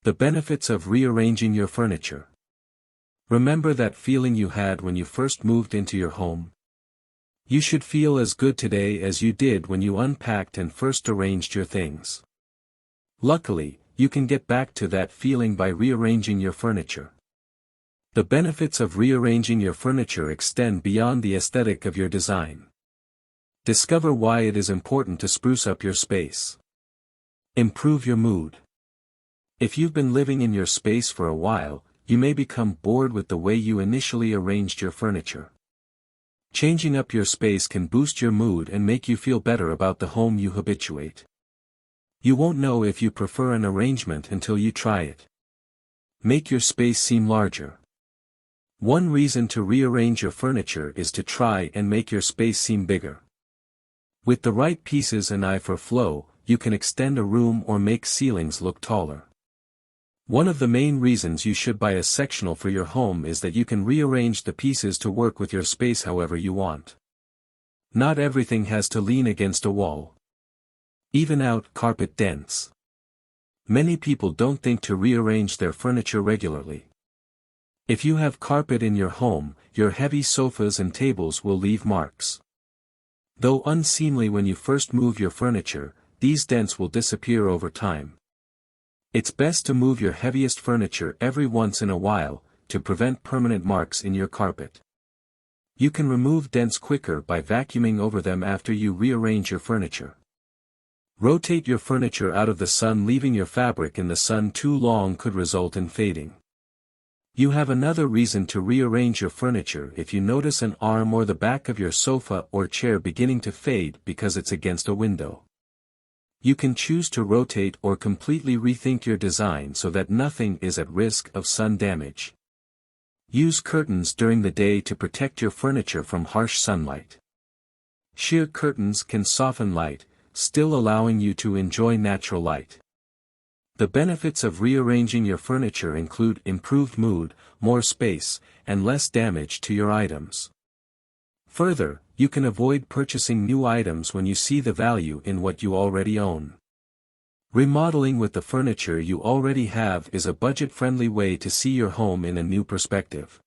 The benefits of rearranging your furniture. Remember that feeling you had when you first moved into your home? You should feel as good today as you did when you unpacked and first arranged your things. Luckily, you can get back to that feeling by rearranging your furniture. The benefits of rearranging your furniture extend beyond the aesthetic of your design. Discover why it is important to spruce up your space. Improve your mood. If you've been living in your space for a while, you may become bored with the way you initially arranged your furniture. Changing up your space can boost your mood and make you feel better about the home you habituate. You won't know if you prefer an arrangement until you try it. Make your space seem larger. One reason to rearrange your furniture is to try and make your space seem bigger. With the right pieces and eye for flow, you can extend a room or make ceilings look taller. One of the main reasons you should buy a sectional for your home is that you can rearrange the pieces to work with your space however you want. Not everything has to lean against a wall. Even out carpet dents. Many people don't think to rearrange their furniture regularly. If you have carpet in your home, your heavy sofas and tables will leave marks. Though unseemly when you first move your furniture, these dents will disappear over time. It's best to move your heaviest furniture every once in a while, to prevent permanent marks in your carpet. You can remove dents quicker by vacuuming over them after you rearrange your furniture. Rotate your furniture out of the sun. Leaving your fabric in the sun too long could result in fading. You have another reason to rearrange your furniture if you notice an arm or the back of your sofa or chair beginning to fade because it's against a window. You can choose to rotate or completely rethink your design so that nothing is at risk of sun damage. Use curtains during the day to protect your furniture from harsh sunlight. Sheer curtains can soften light, still allowing you to enjoy natural light. The benefits of rearranging your furniture include improved mood, more space, and less damage to your items. Further, you can avoid purchasing new items when you see the value in what you already own. Remodeling with the furniture you already have is a budget-friendly way to see your home in a new perspective.